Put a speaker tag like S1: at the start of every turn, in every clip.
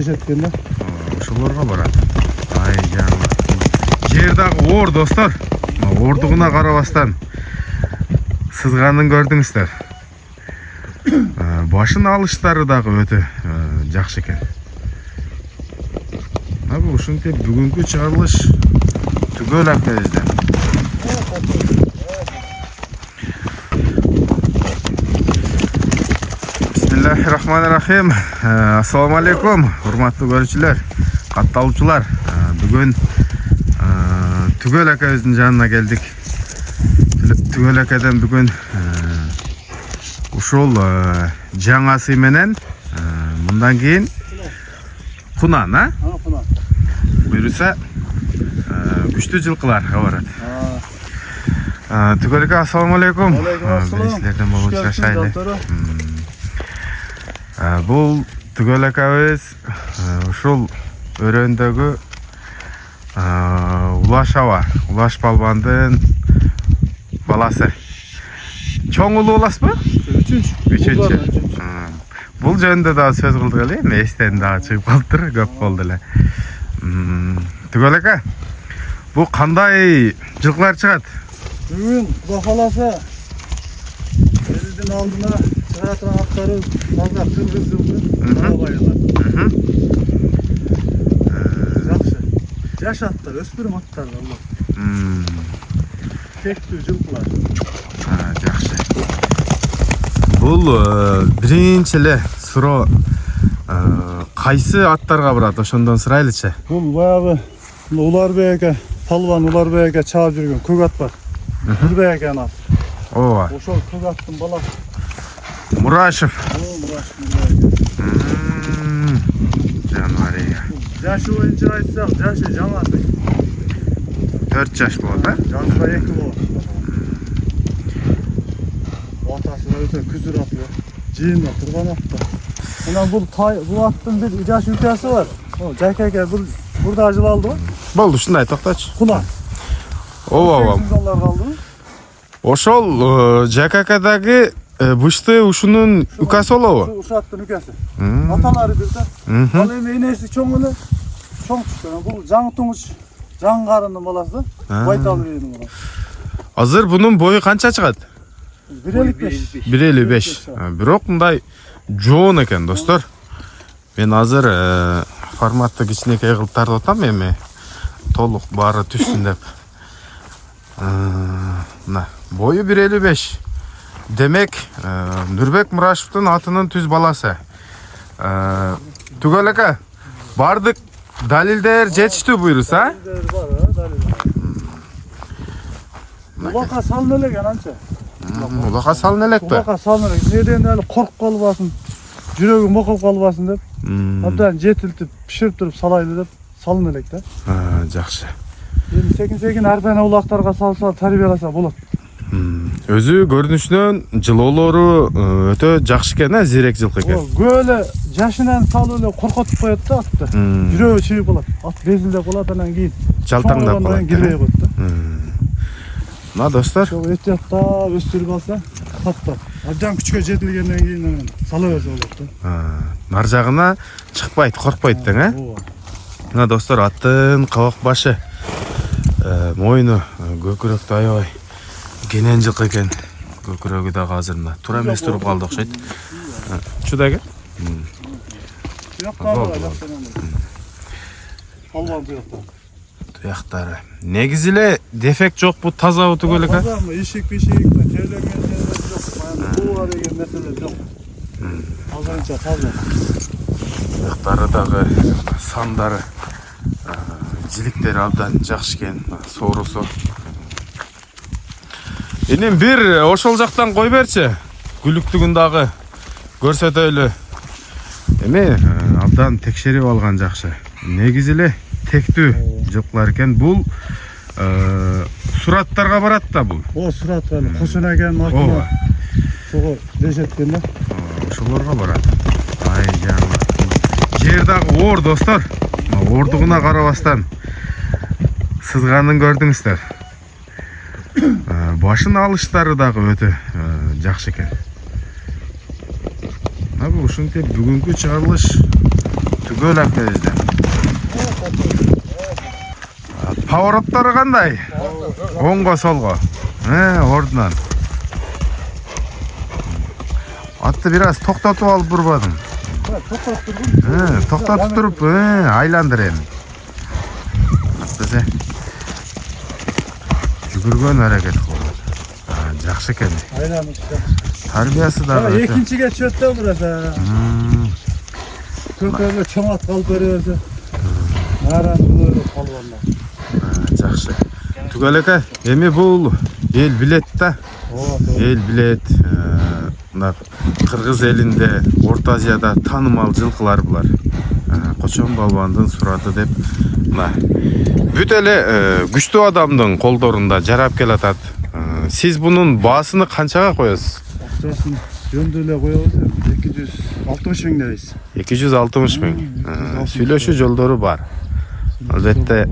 S1: Жеткенде.
S2: Ошолорго барат. Ай жаңы. Жер дагы оор достор. Оордугуна карабастан сызганын көрдүңүздөр. Башын алыштары дагы өтө жакшы экен. Абы ушинтип бүгүнкү чыгарылыш түгөл акыбызда. Бисмиллахиррахманиррахим. Ассаламу алейкум, урматтуу көрүүчүлөр, катталуучулар. Бүгүн түгөл акыбыздын жанына келдик. Түгөл акадан бүгүн ушул жаңасы менен мындан кийин кунан,
S1: Кунан.
S2: Буюрса күчтүү жылкыларга барат. Түгөлгө ассаламу алейкум. Силерден болуп чачайлы. Бул түгөл акабыз ушул өрөөндөгү Улаш балбандын баласы. Чоң улуу боласызбы? Үчүнчү. Бул жөнүндө да сөз кылдык эле, эми эстен дагы чыгып калыптыр, көп болду эле. Түгөл ака, бул кандай жылкылар чыгат?
S1: Бүгүн Кудай кааласа элдин алдына чыга турган аттары таза кыргыз жылкы, карабайлар. Жакшы. Жаш аттар, өспүрүм аттар болот. Тектүү жылкылар.
S2: Жакшы. Бул биринчи эле суроо кайсы аттарга барат, ошондон сурайлычы.
S1: Бул баягы Уларбек палван Уларбек чаап жүргөн көк ат бар. Уларбек ат.
S2: Ооба.
S1: Ошол көк аттын баласы.
S2: Мурашев.
S1: Мурашев.
S2: Жанвария.
S1: Жашы боюнча айтсак, жашы жаңасы.
S2: 4 жаш болот,
S1: Жазга 2 болот. Атасы өтө күзүр аты. Жыйында турган атта. Анан бул аттын бир жаш үкөсү бар. Жакеке бул бурда ажыл алды го.
S2: Болду, ушундай токточу.
S1: Кунан.
S2: Ооба. Ошол Жакакадагы бышты ушунун үкөсү болобу?
S1: Ушул аттын үкөсү. Аталары бир да. Ал эми энеси чоң эле. Чоң түшкөн. Бул жаңы туңуч, жаңы карындын баласы. Байтал биринин баласы.
S2: Азыр бунун бою канча чыгат?
S1: 1.55.
S2: 1.55. Бирок мындай жоон экен, достор. Мен азыр форматты кичинекей кылып тартып атам, эми толук баары түшсүн деп. Мына, бою 1.55. Демек, Нурбек Мурашевдин атынын түз баласы. Түгөл ака, бардык далилдер жетиштүү буйруса?
S1: Улакка салын элек анча.
S2: Улакка салын элекпи?
S1: Улакка салын элек. Неден эле коркуп калбасын, жүрөгү мокоп калбасын деп. Абдан жетилтип, пиширип туруп салайлы деп салын элек да.
S2: Жакшы.
S1: Эми секин арпана улактарга салса, тарбияласа болот.
S2: Өзү көрүнүшүнөн жылоолору өтө жакшы экен, зирек жылкы экен.
S1: Көөлө жашынан салып эле коркотуп коет да атты. Жүрөгү чыйып калат. Ат безилдеп калат, анан кийин
S2: Жалтаңдап калат.
S1: Кирбей коет да.
S2: Мына достор,
S1: Ошол эhtiyatта өстүрүп алса, каттап. Абдан күчкө жетилгенден кийин анан сала берсе болот да.
S2: нар жагына чыкпайт, коркпойт дең, Мына достор, аттын кабак башы, мойну көкүрөктү аябай кенен жылкы экен. Көкүрөгү дагы азыр мына туура эмес туруп калды окшойт. Чуда экен. Туяктары. Негизи эле дефект жокпу, тазабы түгөл экен?
S1: Тазабы, ишик-бишик, тейлеңген жок. Бууга деген нерселер жок. Азырынча таза.
S2: Туяктары дагы, сандары, жиликтери абдан жакшы экен, соорусу. Энем бир ошол жактан кой берчи. Күлүктүгүн дагы көрсөтөлү. Эми абдан текшерип алган жакшы. Негизи эле тектүү жылкылар экен. Бул сураттарга барат да бул.
S1: Сураттар, кошунаген макина. Сого дешеткен да.
S2: Ошолорго барат. Ай жаңы. Жер дагы оор достор. Оордугуна карабастан сызганын көрдүңүздөр. Башын алыштары дагы өтө жакшы экен. Абы ушинтип бүгүнкү чыгарылыш Түгөл әкелді. Павороттары қандай? Оңға солға. Ордынан. Атты biraz тоқтатып алып бұрбадым. Тоқтатып тұрып, айландыр енді. Атты жүгірген әрекет қылды. Жақсы екен. Тарбиясы да.
S1: Екіншіге чөтті бұраса. Көкөрлі чоң ат қалып береді. Араны өлі қалуанlar.
S2: Жақсы. Түгәлеке, еме бұл ел білет та. Ел білет. Қырғыз елінде, Орта Азияда танымал жылқылар бұлар. Қочон балбандың сураты деп. Бүт әлі күшті адамдың қолдорында жарап келатат. Сіз бұның басыны қаншаға қоясыз?
S1: Ақшасын жөнделе қоябыз. 260 мың дейсіз.
S2: 260 мың. Сөйлеші жолдары бар. Әлбетте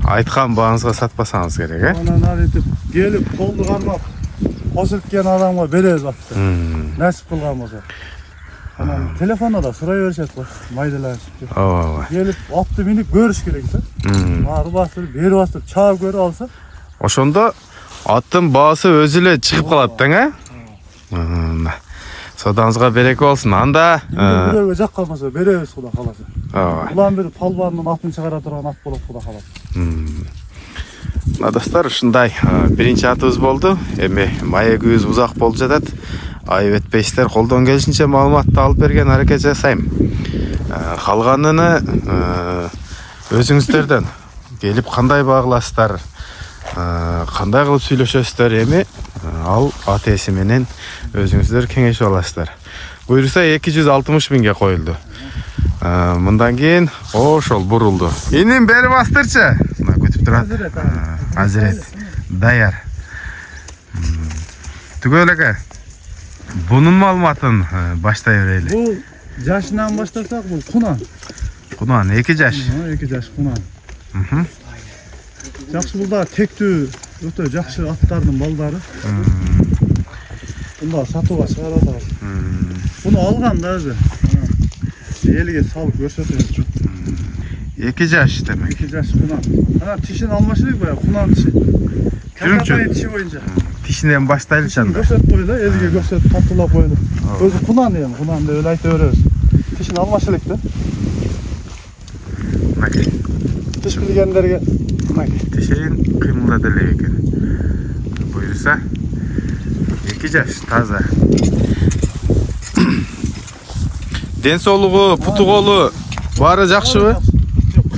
S2: айтқан бағыңызға сатпасаңыз керек,
S1: Анан етіп, келіп, қолды қармап, қосылып кен адамға берез бақты. Нәсіп қылған болса. Телефонда да сұрай берішет қой, майдалашып. Келіп, атты миніп көріш керек та. Ары бастырып, бері бастырып, чағып көрі алса.
S2: Ошонда аттың басы өзіле шығып қалады, Содаңызға берекі болсын. Анда...
S1: Біреуге жақ қалмаса, береміз құда қаласы. Бұлан бері палбанның атын шығара тұрған ат болып құда қаласы.
S2: Достар, шындай, бірінші атымыз болды. Эми маегіміз ұзақ болып жатат. Айып етпейсіздер, қолдан келішінше малыматты алып берген әрекет жасайым. Қалғаныны өзіңіздерден келіп қандай бағыласыздар, қандай қылып сөйлесесіздер эми ал ат есіменен өзіңіздер кеңеш аласыздар. Бұйырса 260 мыңға қойылды. Мындан кейін ошол бурулду. Инин бери бастырчы. Көтүп турат. Азирет. Даяр. Түгөлөкө. Бунун маалыматын баштай берели.
S1: Бул жашынан баштасак, бул кунан.
S2: Кунан 2 жаш.
S1: 2 жаш кунан. Жакшы булда тектүү, өтө жакшы аттардын балдары. Бунда сатууга чыгарат. Буну алган да өзү. Элге салып көрсөтөбүз.
S2: 2 жаш демек.
S1: 2 жаш кунан. Ана тишин алмашылык бая, кунан тиши. Катапай тиши боюнча.
S2: Тишинен баштайлы чанда.
S1: Көрсөтүп койду, элге көрсөтүп татуулап койду. Өзү кунан эми, кунан деп эле айта беребиз. Тишин алмашылык да. Тиш билгендерге
S2: тишин кыймылдады эле экен. Буюрса 2 жаш таза. Ден соолугу, путу колу баары жакшыбы?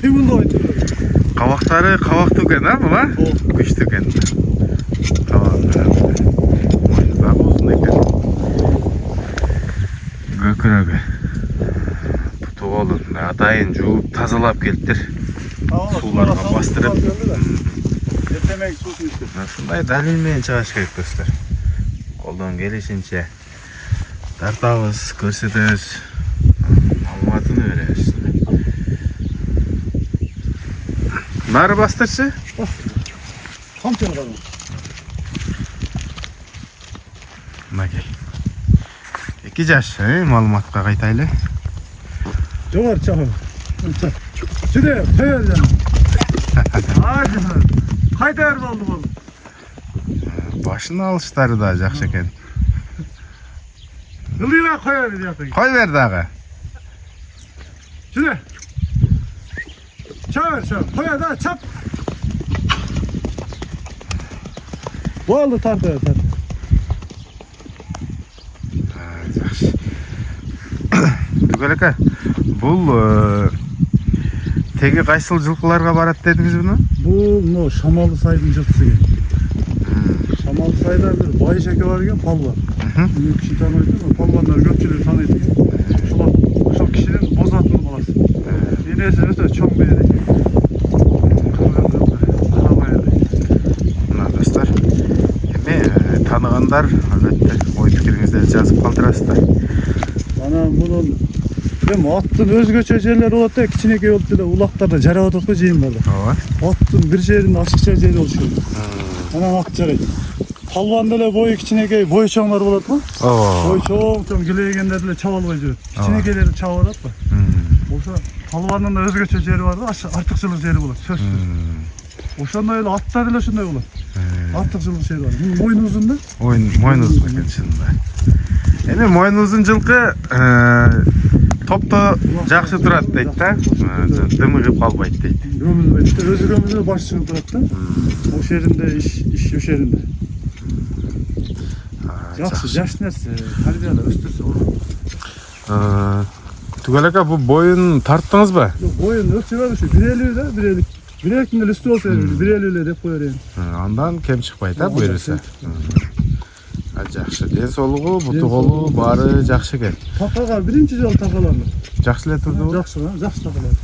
S1: Кыймылдабайт.
S2: Кабактары кабактуу экен, буга? Күчтүү экен. Көкүрөгү. Путу колун атайын жууп тазалап келиптир. Сууларга бастырып.
S1: Эртемек суусун ичти.
S2: Ушундай далил менен чыгыш керек достор. Колдон келишинче тартабыз, көрсөтөбүз, маалыматын беребиз. Нары бастырчы?
S1: Камчын калды.
S2: Мынакей. 2 жаш, маалыматка кайтайлы.
S1: Жогор чагы. Жүре, коер жана. Кайтар болду бул.
S2: Башын алыштары да жакшы экен.
S1: Ылдыра коер дияты.
S2: Кой бер дагы.
S1: Жүре. Чагыр, коер да, чап. Болду, тарты.
S2: Жакшы. Түгөлөкө, бул теги кайсыл жылкыларга барат дедиңиз буну?
S1: Бул Шамалы сайдын жылкысы экен. Шамалы сайда бир Байшеке бар экен, палбан. Мен киши тааныбайт, палбандар көпчүлүк тааныйт экен. Ошол кишинин боз атын баласы. Энеси өтө чоң бер экен.
S2: Мына достор, эми тааныгандар албетте ой пикириңиздерди жазып калтырасыздар.
S1: Анан мунун эми аттын өзгөчө жерлери болот да, кичинекей болуп деле улактарда жарап атат го жыйындарда. Аттын бир жеринин ачыкча жери болушу керек. Анан ат жарайт. Палбан деле бою кичинекей, бою чоңдор болот го. Бою чоң келегендер деле чаба албай жүрөт. Кичинекейлерди чаба атат го. Ошо палбандын да өзгөчө жери бар да, артыкчылык жери болот, сөзсүз. Ошондой эле аттар деле ошондой болот. Артыкчылык жери бар. Мунун мойну узун да?
S2: Мойну узун экен чынында. Эми мойну узун жылкы топто жакшы турат дейт да. Дымыгып калбайт дейт.
S1: Көмүлбөйт да, өзү көмүлбөй башы чыгып турат да. Ош жеринде иш ош жеринде. Жакшы нерсе, тарбияда өстүрсө болот.
S2: Түгөл ака, бул боюн тарттыңызбы?
S1: Жок, боюн өлчөбөм ушу 1.50 да, 1.50. 1.50 эле үстү болсо 1.50 эле деп коер эми.
S2: Андан кем чыкпайт да буюрса. Жакшы, ден соолугу, буту колу баары жакшы экен.
S1: Такага биринчи жолу такаланды.
S2: Жакшы эле турду.
S1: Жакшы такаланды.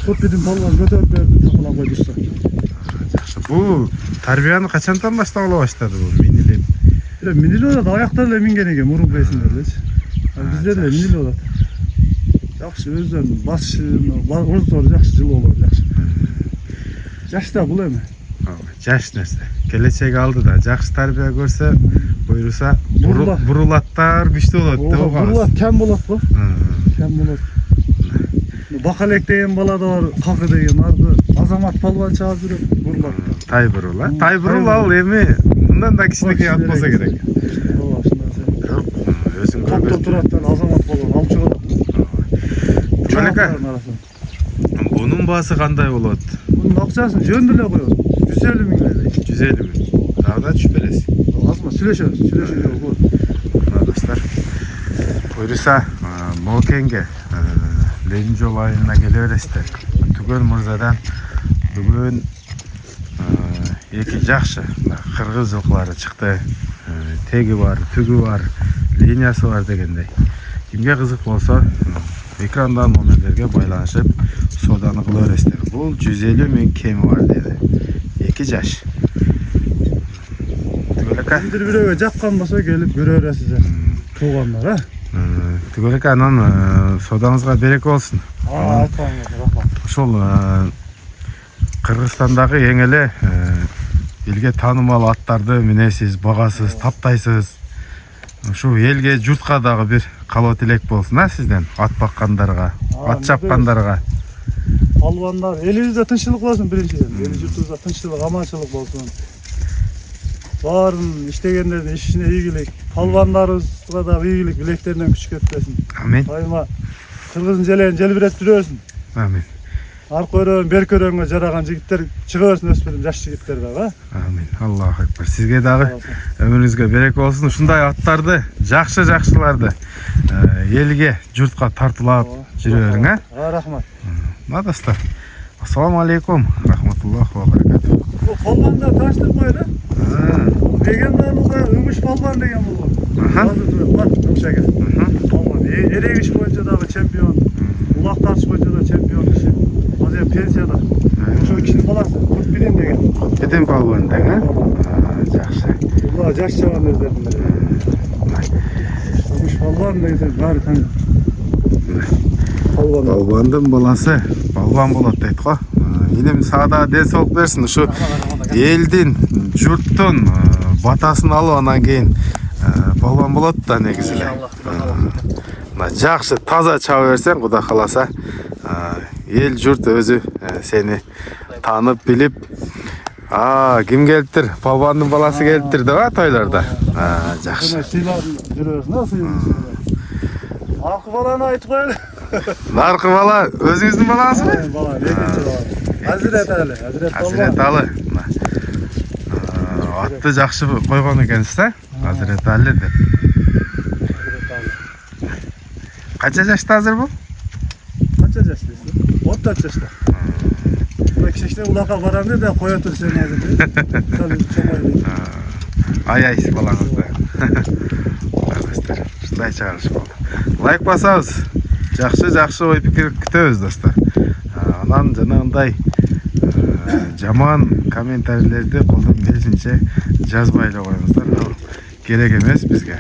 S1: Көппедин балган көтөрүп берди, такалап койдуса.
S2: Жакшы. Бул тарбияны качантан баштап ала баштады бул минилеп?
S1: Минилеп да аяктар эле минген экен, мурунку эсимде элечи. Бизде деле минилеп атат. Жакшы, өзүнүн башы, оздору жакшы, жылуу болот, жакшы. Жаш да бул эми.
S2: Жаш нерсе. Келечек алды да, жакшы тарбия көрсө, буюрса бурулаттар күчтүү болот деп койгонбуз.
S1: Бурулат кем болот го? Кем болот. Бакалек деген бала да бар, Какы деген арды Азамат палбан чыгып жүрөт, бурулат.
S2: Тайбурул, Тайбурул ал эми мындан да кичинекей ат болсо керек.
S1: Ооба, ошондой.
S2: Өзүң
S1: Топто турат, Азамат палбан алып чыгат.
S2: Түгөл бунун баасы кандай болот?
S1: Bunun akçasını jöndüle koyuyoruz. 150 bin lira.
S2: 150 bin. Daha da düşüp beresiz.
S1: Azma süleşiyoruz. Süleşiyoruz.
S2: Arkadaşlar, buyursa Molken'ge Leninjol ayına geliveresizler. Tugöl Murzadan bugün iki жақшы Kırgız жылқылары çıktı. Tegi var, tügü var, liniyası var degендей. Kimge kızık olsa ekrandan номерлерге байланышып соданы кылывересиздер. Бул 150 миң кеми бар dedi. 2 жаш. Түгөл ака.
S1: Бир-бирөөгө жаккан болсо келип көрө бересиздер. Туугандар, а?
S2: Түгөл ака, анан содаңызга береке болсун.
S1: Айтпаңыз, рахмат.
S2: Ошол Кыргызстандагы эң эле элге таанымал аттарды минесиз, багасыз, таптайсыз. Ушу элге, журтка дагы бир калоо тилек болсун, а сизден? Ат баккандарга, ат чапкандарга.
S1: Палбандар, элибизде тынччылык болсун биринчиден. Эл журтубузда тынччылык, аманчылык болсун. Баарын иштегендердин ишине ийгилик, палбандарыбызга дагы ийгилик, билектеринен күч кетпесин.
S2: Амин.
S1: Айма кыргыздын желегин желбирет жүрөсүн.
S2: Амин.
S1: Аркы өрөөн, берки өрөөнгө жараган жигиттер чыга берсин, өспүрүм жаш жигиттер дагы.
S2: Амин. Аллаху акбар. Сизге дагы өмүрүңүзгө береке болсун. Ушундай аттарды, жакшы-жакшыларды элге, журтка тартуулап жүрө бериң, а?
S1: Рахмат.
S2: Достар. Ассаламу алейкум, рахматуллахи ва баракатух.
S1: Бул палбанда таштырып койду. Легенда алууга Үмүш палбан деген болгон. Азыр бар, Үмүшеге. Палбан эрегиш боюнча дагы чемпион, улак тартыш боюнча да чемпион киши. Азыр пенсияда. Ошол кишинин баласы Кутбидин деген.
S2: Кутбидин палбан деген, жакшы.
S1: Була жаш чабан өздөрүнүн. Үмүш палбан деген баары таанып.
S2: Палбандын баласы палбан болот дейт го. Инем саада ден соолук берсин. Ушу элдин, журттун батасын алып анан кийин палбан болот да негизи эле. Жакшы таза чаба берсең, Кудай кааласа, эл журт өзү сени таанып билип, ким келиптир? Палбандын баласы келиптир деп тойлордо. Жакшы.
S1: Сыйлап жүрөсүн, а сыйлап. Аркы баланы айтып коелу.
S2: Наркы бала өзүңүздүн балаңызбы?
S1: Бала, экинчи бала. Азирет Али,
S2: Азирет Али. Атты жакшы койгон экенсиз, а? Азирет Али деп. Канча жашта азыр бул?
S1: Канча жашта? 34 жашта. Бул кичине улакка барам деп, кое тур сен азыр.
S2: Ай балаңызды. Ушундай чыгарыш болду. Лайк басабыз. Жакшы ой пикир күтөбүз, достор. Анан жанагындай жаман комментарийлерди колдон келишинче жазбай эле коюңуздар. Керек эмес бизге.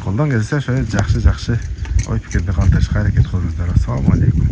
S2: Колдон келсе ошо жакшы ой пикирди калтырышка аракет кылыңыздар. Ассаламу алейкум.